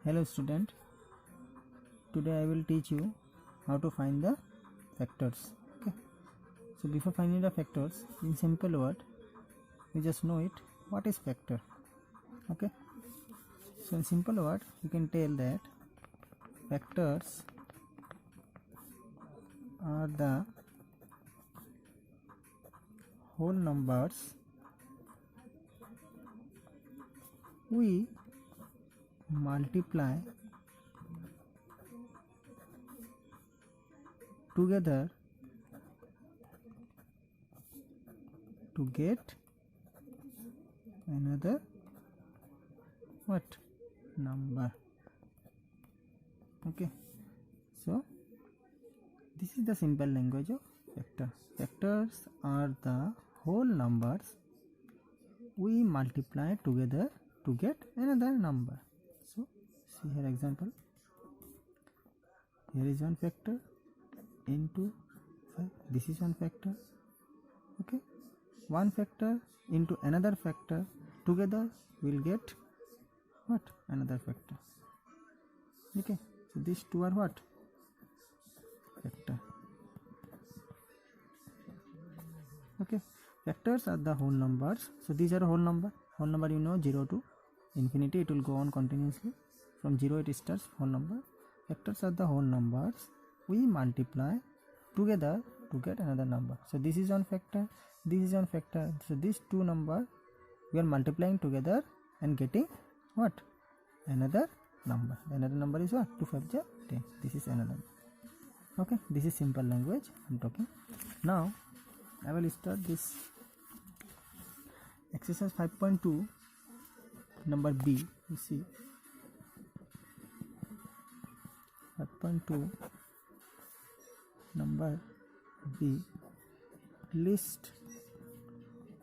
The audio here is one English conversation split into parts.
Hello student, today I will teach you how to find the factors. Okay, so before finding the factors, in simple word, you just know it, what is factor. Okay, so in simple word, you can tell that factors are the whole numbers we multiply together to get another what number. Okay, so this is the simple language of factor. Factors are the whole numbers we multiply together to get another number. So see here example, here is one factor into 5, this is one factor. Okay, one factor into another factor together will get what? Another factor. Okay, so these two are what? Factor. Okay, factors are the whole numbers. So these are whole number. Whole number, you know, 0 to infinity, it will go on continuously. From 0 it starts, whole number. Factors are the whole numbers we multiply together to get another number. So this is one factor, this is one factor. So these two numbers we are multiplying together and getting what? Another number. Another number is what? 2 5 10. This is another. Okay, this is simple language I'm talking. Now I will start this exercise 5.2 number B. You see 5.2 number B, list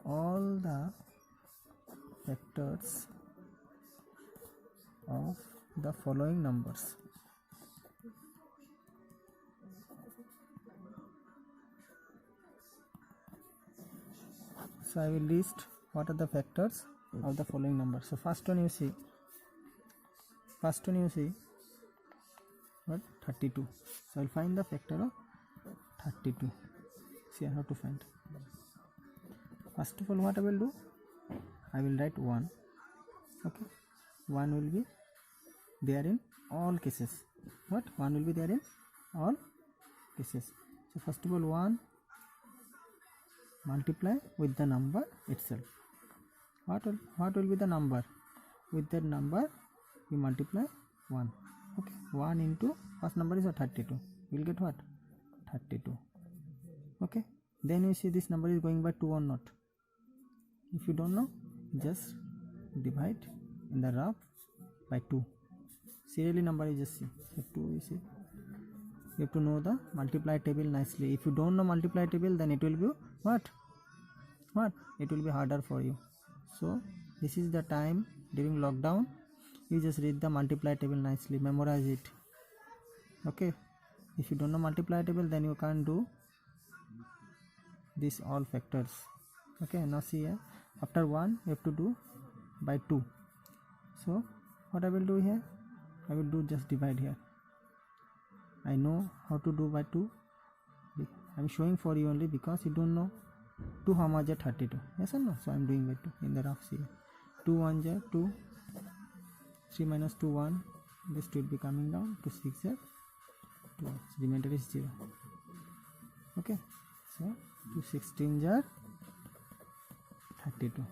all the factors of the following numbers. So I will list what are the factors of the following numbers. So first one you see what? 32. So I will find the factor of 32. See how to find. First of all, what I will do? I will write 1. Okay, 1 will be there in all cases. What? 1 will be there in all cases. So first of all, 1 multiply with the number itself. What will be the number? With that number we multiply 1. Okay, 1 into first number is what? 32. We'll get what? 32. Okay, then you see this number is going by 2 or not. If you don't know, just divide in the rough by 2. Serially number is just see. So 2 you see. You have to know the multiply table nicely. If you don't know multiply table, then it will be what? It will be harder for you. So this is the time during lockdown, you just read the multiply table nicely, memorize it. Okay, if you don't know multiply table, then you can't do this all factors. Okay, now see here, after 1 you have to do by 2. So what I will do here, I will do just divide here. I know how to do by 2. I am showing for you only because you don't know 2 how much are 32. Yes or no? So I am doing by 2 in the rough. See 2 1 are 2, 3 minus 2 1, this 2 will be coming down to 6 are 2, so remainder is 0. Okay, so 2 16 are 32.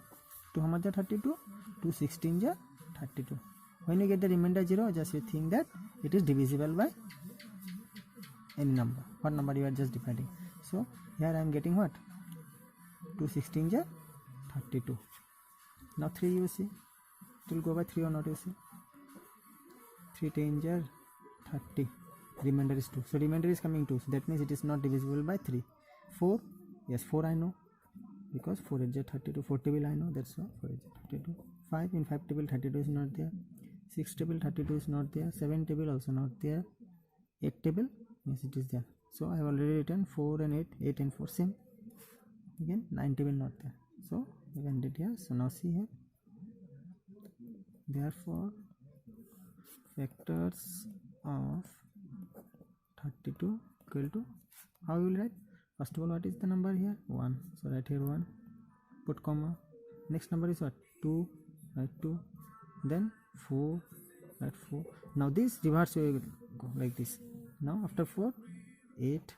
2 how much are 32? 2 16 are 32. When you get the remainder 0, just you think that it is divisible by any number. What number you are just dividing? So here I am getting what? 2 16 are 32. Now 3 you see, it will go by 3 or not, you see. 3 10 are 30. Remainder is 2. So remainder is coming 2. So that means it is not divisible by 3. 4, yes, 4 I know because 4 is 32. 4 table I know, that's why 4 is 32. 5 in 5 table 32 is not there. 6 table 32 is not there. 7 table also not there. 8 table, yes, it is there. So I have already written 4 and 8, 8 and 4 same. Again 9 table not there. So we can do it here. So now see here, therefore factors of 32 equal to, how you will write? First of all, what is the number here? 1. So write here 1, put comma. Next number is what? 2, write 2. Then 4, write 4. Now this reverse way will go like this. Now after 4, 8,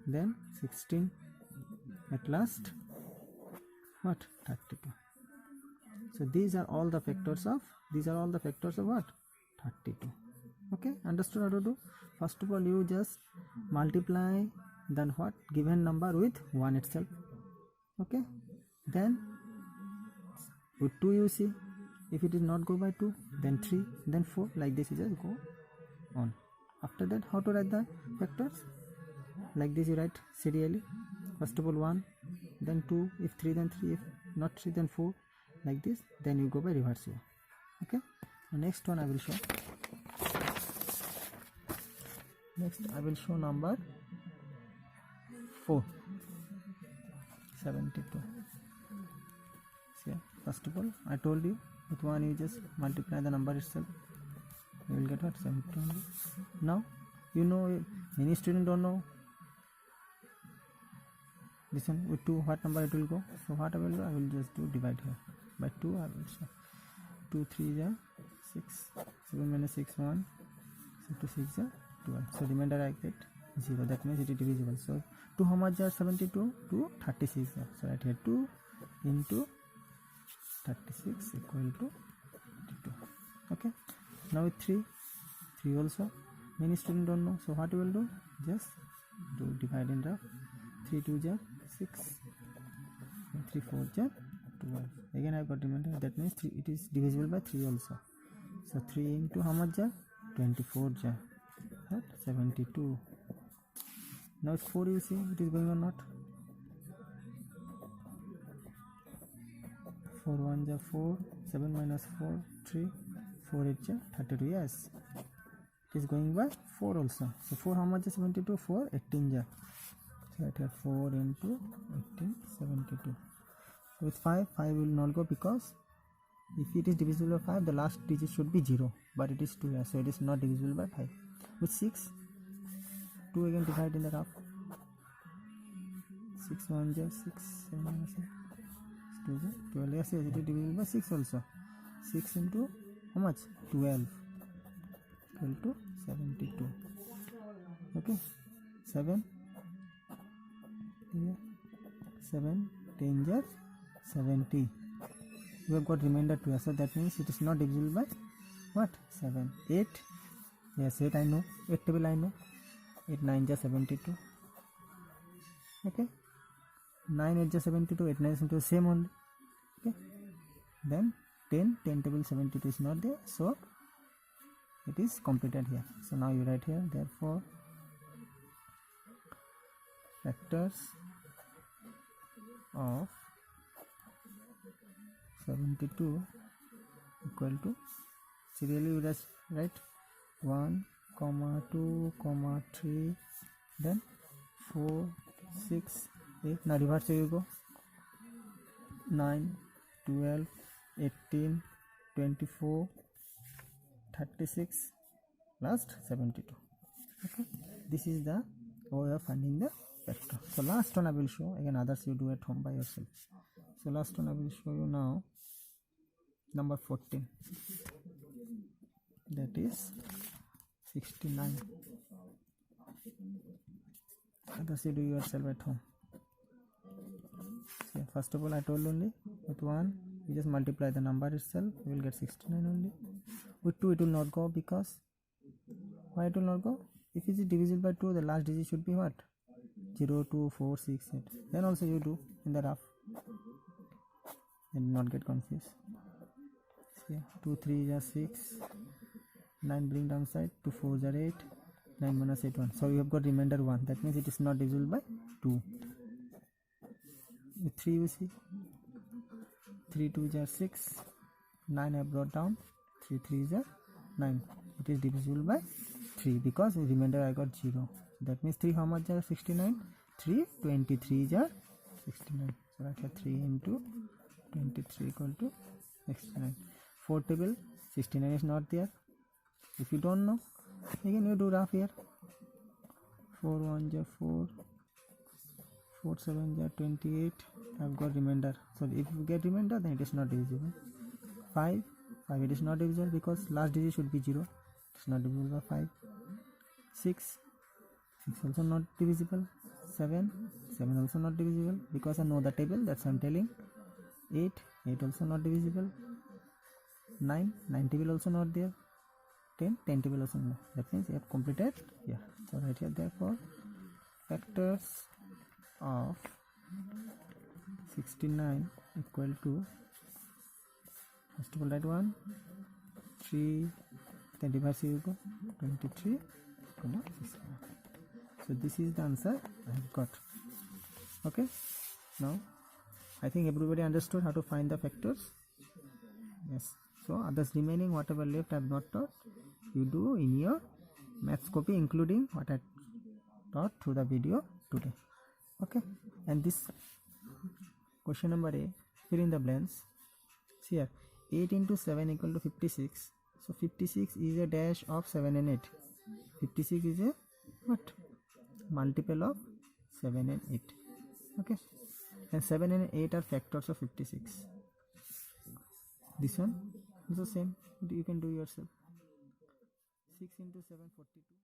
then 16, at last what? 32. So these are all the factors of what? 32. Okay, understood how to do? First of all, you just multiply then what? Given number with 1 itself. Okay, then with 2 you see, if it is not go by 2, then 3, then 4, like this you just go on. After that, how to write the factors? Like this you write serially. First of all 1, then 2, if 3 then 3, if not 3 then 4, like this. Then you go by reverse way. Okay, the next one I will show. Next I will show number 4, 72. See, first of all I told you with 1 you just multiply the number itself, you will get what? 72 only. Now you know, many students don't know. Listen, with 2 what number it will go? So what I will do, I will just do divide here by 2. I will show 2 3 are 6, 7 minus 6 1, so 2 6 are 12. So remainder I get 0. That means it is divisible. So 2 how much are 72? 2 36 are. So right here 2 into 36 equal to 22. Okay, now with 3 also. Many students don't know. So what you will do? Just do divide in rough. 3 2 are 6, 3 4 are 12. Again I got remainder. That means it is divisible by 3 also. So 3 into how much are? 24 are. 72. Now it's 4, you see it is going or not? 4 1 are 4, 7 minus 4 3, 4 8 are 32. Yes, it is going by 4 also. So 4 how much is 72? 4 18 are. So right here 4 into 18, 72. So with 5 will not go, because if it is divisible by 5 the last digit should be 0, but it is 2 here, so it is not divisible by 5. With 6, 2 again divide in the half. 6 1 is 6, 7 minus 6, 2 is 12. Yes, it is divisible by 6 also. 6 into how much? 12 equal to 72. Okay, 7 here, 7 10 is 70. We have got remainder 2, so that means it is not divisible by what? 7. 8, yes 8 I know, 8 table I know. 8 9 is 72. Okay, 9 8 is 72, 8 9 is 72, same only. Okay, then 10 table 72 is not there, so it is completed here. So now you write here, therefore factors of 72 equal to, serially you just write 1, 2, 3, then 4, 6, 8. Now reverse you go. 9, 12, 18, 24, 36, last 72. Okay, this is the way of finding the factor. So last one I will show, again others you do at home by yourself. So last one I will show you now, number 14, that is 69. Others you do yourself at home. So first of all I told only with 1 you just multiply the number itself, you will get 69 only. With 2 it will not go, because why it will not go? If it is divisible by 2 the last digit should be what? 0 2 4 6 8. Then also you do in the rough, and not get confused. See, 2 3 are 6, 9 bring down side, 2 4 are 8, 9 minus 8 1. So you have got remainder 1. That means it is not divisible by 2. With 3 you see, 3 2 are 6, 9 I brought down, 3 3 are 9. It is divisible by 3 because remainder I got 0. That means 3 how much are 69? 3 23 are 69. So I have 3 into 23 equal to 69. 4 table 69 is not there. If you don't know, again you do rough here. 4 1 ja 4, 4 7 ja 28. I've got remainder. So if you get remainder, then it is not divisible. 5 it is not divisible because last digit should be 0. It's not divisible by 5. 6 also not divisible. 7 also not divisible because I know the table, that's I'm telling. 8 also not divisible. 9 table also not there. 10 table also not. That means you have completed here. So right here, therefore factors of 69 equal to, first of all write 1 3, then divide 23, 69. So this is the answer I have got. Okay, now I think everybody understood how to find the factors. Yes, so others remaining, whatever left I have not taught, you do in your maths copy, including what I taught through the video today. Okay, and this question number A, fill in the blanks. See here, 8 into 7 equal to 56. So 56 is a dash of 7 and 8. 56 is a what? Multiple of 7 and 8. Okay, and 7 and 8 are factors of 56. This one is the same, you can do yourself. 6 into 7 42.